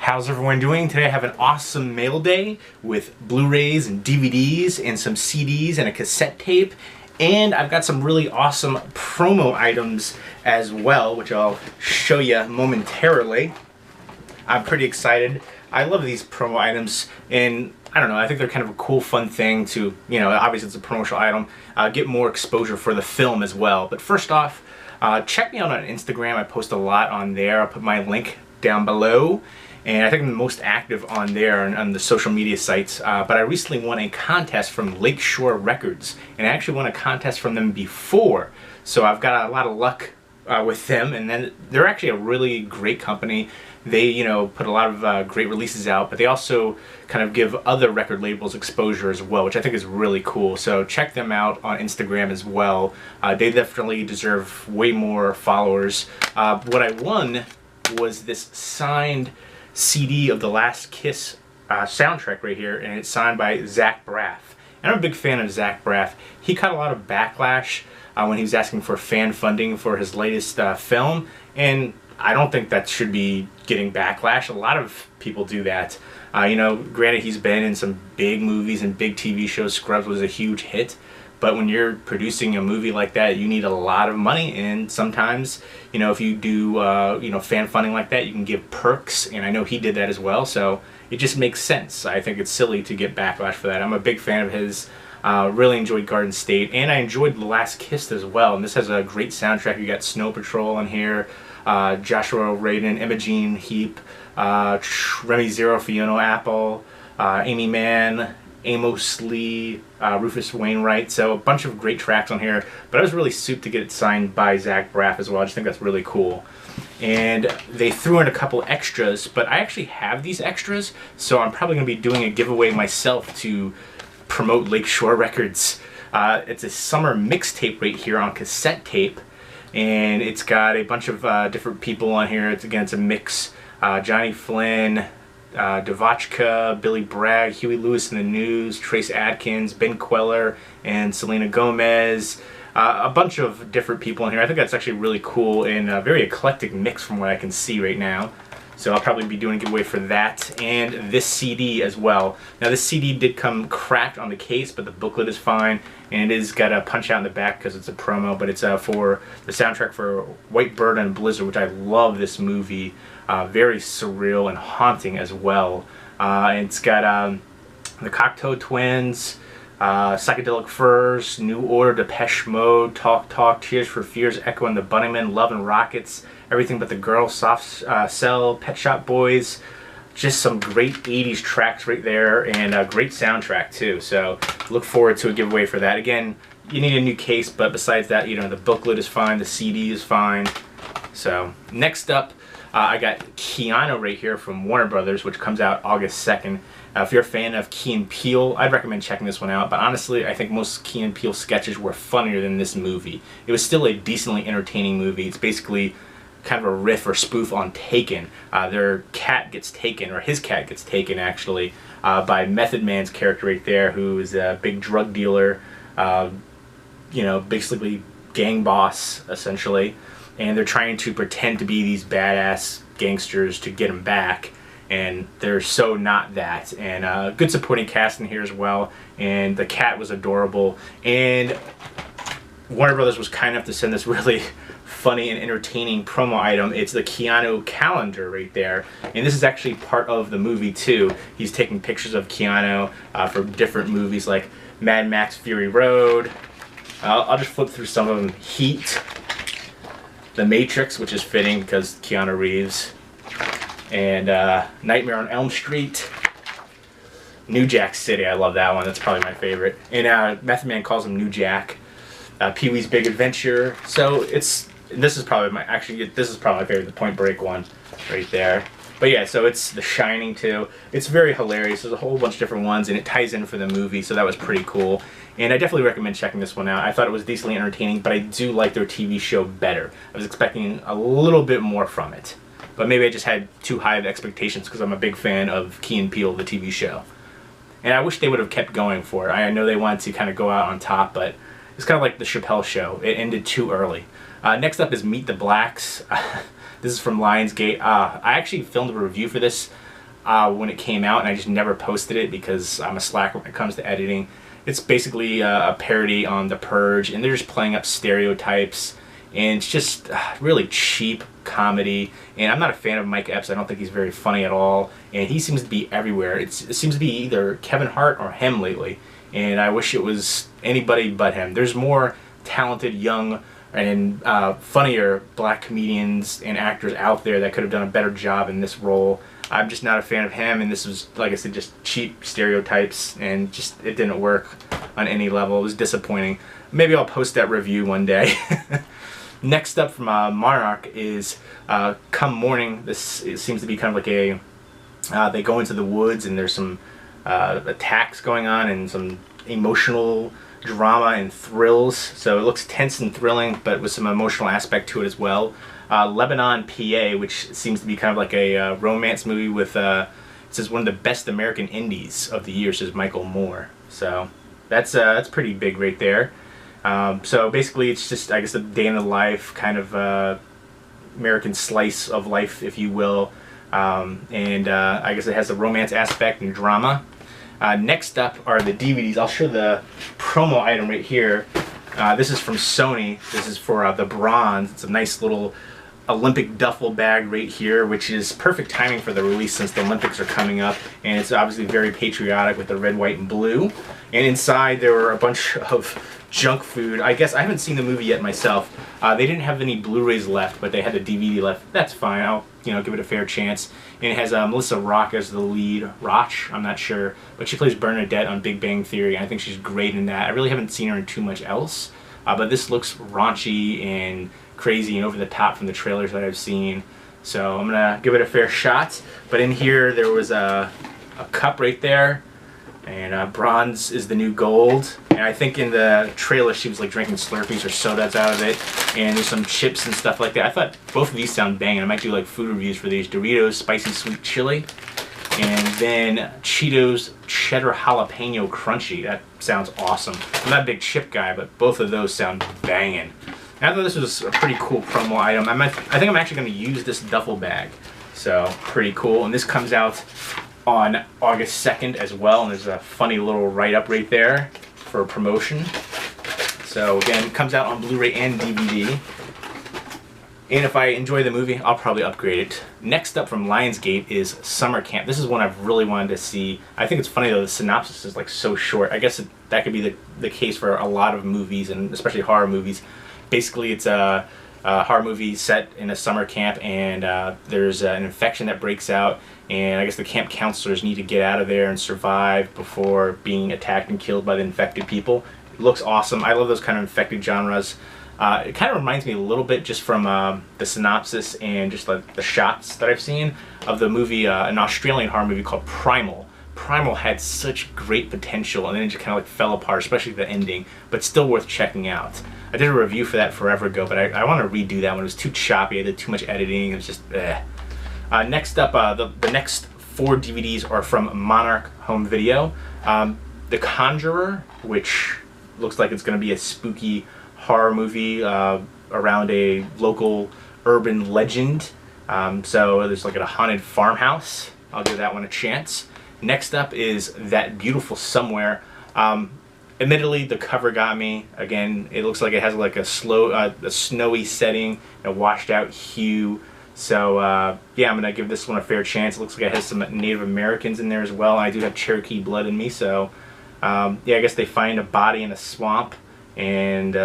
How's everyone doing? Today I have an awesome mail day with Blu-rays and DVDs and some CDs and a cassette tape. And I've got some really awesome promo items as well, which I'll show you momentarily. I'm pretty excited. I love these promo items, and I don't know, I think they're kind of a cool, fun thing to, you know, obviously it's a promotional item, get more exposure for the film as well. But first off, check me out on Instagram. I post a lot on there. I'll put my link down below. And I think I'm the most active on there on the social media sites. But I recently won a contest from Lakeshore Records. And I actually won a contest from them before. So I've got a lot of luck with them. And then they're actually a really great company. They, you know, put a lot of great releases out. But they also kind of give other record labels exposure as well, which I think is really cool. So check them out on Instagram as well. They definitely deserve way more followers. What I won was this signed CD of the Last Kiss soundtrack right here, and it's signed by Zach Braff. And I'm a big fan of Zach Braff. He caught a lot of backlash when he was asking for fan funding for his latest film, and I don't think that should be getting backlash. A lot of people do that. You know, granted, he's been in some big movies and big TV shows. Scrubs was a huge hit. But when you're producing a movie like that, you need a lot of money, and sometimes, you know, if you do, you know, fan funding like that, you can give perks, and I know he did that as well, so it just makes sense. I think it's silly to get backlash for that. I'm a big fan of his, really enjoyed Garden State, and I enjoyed The Last Kiss as well, and this has a great soundtrack. You got Snow Patrol on here, Joshua Radin, Imogen Heap, Remy Zero, Fiona Apple, Amy Mann, Amos Lee, Rufus Wainwright, so a bunch of great tracks on here. But I was really souped to get it signed by Zach Braff as well. I just think that's really cool. And they threw in a couple extras, but I actually have these extras, so I'm probably going to be doing a giveaway myself to promote Lakeshore Records. It's a summer mixtape right here on cassette tape, and it's got a bunch of different people on here. It's a mix. Johnny Flynn, Devachka, Billy Bragg, Huey Lewis and the News, Trace Adkins, Ben Queller, and Selena Gomez. A bunch of different people in here. I think that's actually really cool and a very eclectic mix from what I can see right now. So I'll probably be doing a giveaway for that and this CD as well. Now this CD did come cracked on the case, but the booklet is fine, and it is got a punch out in the back because it's a promo, but it's for the soundtrack for White Bird and Blizzard, which I love this movie. Very surreal and haunting as well. It's got the Cocteau Twins, Psychedelic Furs, New Order, Depeche Mode, Talk Talk, Tears for Fears, Echo and the Bunnymen, Love and Rockets, Everything But the Girl, Soft Cell, Pet Shop Boys. Just some great 80s tracks right there, and a great soundtrack too. So look forward to a giveaway for that. Again, you need a new case, but besides that, you know, the booklet is fine, the CD is fine. So next up, I got Keanu right here from Warner Brothers, which comes out August 2nd. If you're a fan of Key and Peele, I'd recommend checking this one out. But honestly, I think most Key and Peele sketches were funnier than this movie. It was still a decently entertaining movie. It's basically kind of a riff or spoof on Taken. Their cat gets taken, or his cat gets taken actually, by Method Man's character right there, who is a big drug dealer, you know, basically gang boss essentially. And they're trying to pretend to be these badass gangsters to get him back, and they're so not that. And good supporting cast in here as well, and the cat was adorable. And Warner Brothers was kind enough to send this really funny and entertaining promo item. It's the Keanu calendar right there, and this is actually part of the movie too. He's taking pictures of Keanu for different movies like Mad Max Fury Road. I'll just flip through some of them. Heat, The Matrix, which is fitting because Keanu Reeves, and Nightmare on Elm Street, New Jack City. I love that one. That's probably my favorite. And Method Man calls him New Jack. Pee-wee's Big Adventure. So this is probably my favorite, the Point Break one right there. But yeah, so it's The Shining too. It's very hilarious. There's a whole bunch of different ones, and it ties in for the movie, so that was pretty cool. And I definitely recommend checking this one out. I thought it was decently entertaining, but I do like their TV show better. I was expecting a little bit more from it. But maybe I just had too high of expectations because I'm a big fan of Key and Peele, the TV show. And I wish they would have kept going for it. I know they wanted to kind of go out on top, but it's kind of like the Chappelle Show. It ended too early. Next up is Meet the Blacks. This is from Lionsgate. I actually filmed a review for this when it came out, and I just never posted it because I'm a slacker when it comes to editing. It's basically a parody on The Purge, and they're just playing up stereotypes, and it's just really cheap comedy. And I'm not a fan of Mike Epps. I don't think he's very funny at all, and he seems to be everywhere. It seems to be either Kevin Hart or him lately, and I wish it was anybody but him. There's more talented, young, and funnier black comedians and actors out there that could have done a better job in this role. I'm just not a fan of him, and this was, like I said, just cheap stereotypes, and just it didn't work on any level. It was disappointing. Maybe I'll post that review one day. Next up from Monarch is Come Morning. This seems to be kind of like a they go into the woods, and there's some attacks going on and some emotional drama and thrills. So it looks tense and thrilling, but with some emotional aspect to it as well. Lebanon, PA, which seems to be kind of like a romance movie with, it says one of the best American indies of the year, says Michael Moore. So that's pretty big right there. So basically it's just, I guess, a day in the life, kind of American slice of life, if you will. And I guess it has a romance aspect and drama. Next up are the DVDs. I'll show the promo item right here. This is from Sony. This is for the Brawn. It's a nice little Olympic duffel bag right here, which is perfect timing for the release since the Olympics are coming up, and it's obviously very patriotic with the red, white, and blue. And inside there were a bunch of junk food. I guess I haven't seen the movie yet myself. They didn't have any Blu-rays left, but they had the DVD left. That's fine. I'll give it a fair chance. And it has Melissa Rock as the lead. Roch, I'm not sure, but she plays Bernadette on Big Bang Theory. I think she's great in that. I really haven't seen her in too much else, but this looks raunchy and crazy and over the top from the trailers that I've seen. So I'm gonna give it a fair shot. But in here there was a cup right there, and bronze is the new gold. And I think in the trailer she was like drinking Slurpees or sodas out of it, and there's some chips and stuff like that. I thought both of these sound banging. I might do like food reviews for these. Doritos Spicy Sweet Chili, and then Cheetos Cheddar Jalapeno Crunchy. That sounds awesome. I'm not a big chip guy, but both of those sound banging. And I thought this was a pretty cool promo item. I think I'm actually going to use this duffel bag. So, pretty cool. And this comes out on August 2nd as well. And there's a funny little write-up right there for promotion. So, again, it comes out on Blu-ray and DVD. And if I enjoy the movie, I'll probably upgrade it. Next up from Lionsgate is Summer Camp. This is one I've really wanted to see. I think it's funny though, the synopsis is like so short. I guess that could be the case for a lot of movies, and especially horror movies. Basically, it's a horror movie set in a summer camp, and there's an infection that breaks out, and I guess the camp counselors need to get out of there and survive before being attacked and killed by the infected people. It looks awesome. I love those kind of infected genres. It kind of reminds me a little bit, just from the synopsis and just like the shots that I've seen, of the movie, an Australian horror movie called Primal. Primal had such great potential, and then it just kind of like fell apart, especially the ending, but still worth checking out. I did a review for that forever ago, but I want to redo that one. It was too choppy. I did too much editing. It was just eh. Next up, the next 4 DVDs are from Monarch Home Video. The Conjurer, which looks like it's going to be a spooky horror movie around a local urban legend. So there's like a haunted farmhouse. I'll give that one a chance. Next up is That Beautiful Somewhere. Admittedly, the cover got me. Again, it looks like it has like a snowy setting, a washed out hue. So yeah, I'm gonna give this one a fair chance. It looks like it has some Native Americans in there as well. I do have Cherokee blood in me, so yeah, I guess they find a body in a swamp, and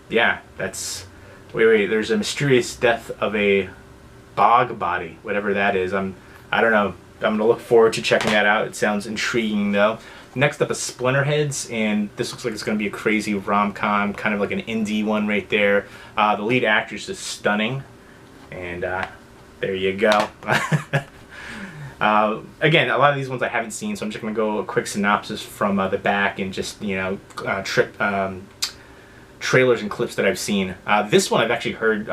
yeah, that's wait. There's a mysterious death of a bog body, whatever that is. I don't know. I'm gonna look forward to checking that out. It sounds intriguing though. Next up is Splinterheads, and this looks like it's going to be a crazy rom-com, kind of like an indie one right there. The lead actress is stunning, and there you go. Again, a lot of these ones I haven't seen, so I'm just going to go a quick synopsis from the back and just, trailers and clips that I've seen. This one I've actually heard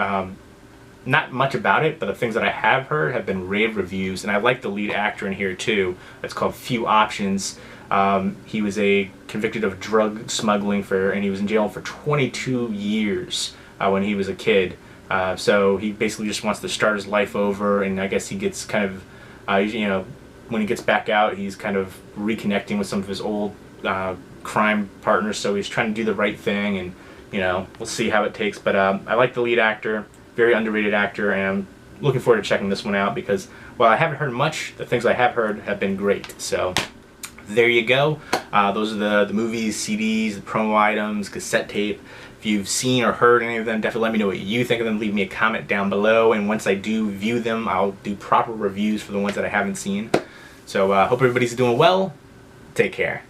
not much about it, but the things that I have heard have been rave reviews, and I like the lead actor in here too. It's called Few Options. He was convicted of drug smuggling and he was in jail for 22 years when he was a kid. So he basically just wants to start his life over, and I guess he gets kind of, when he gets back out, he's kind of reconnecting with some of his old crime partners, so he's trying to do the right thing, and you know, we'll see how it takes. But I like the lead actor, very underrated actor, and I'm looking forward to checking this one out because while I haven't heard much, the things I have heard have been great. So there you go. Those are the movies, CDs, the promo items, cassette tape. If you've seen or heard any of them, definitely let me know what you think of them. Leave me a comment down below, and once I do view them, I'll do proper reviews for the ones that I haven't seen. So hope everybody's doing well. Take care.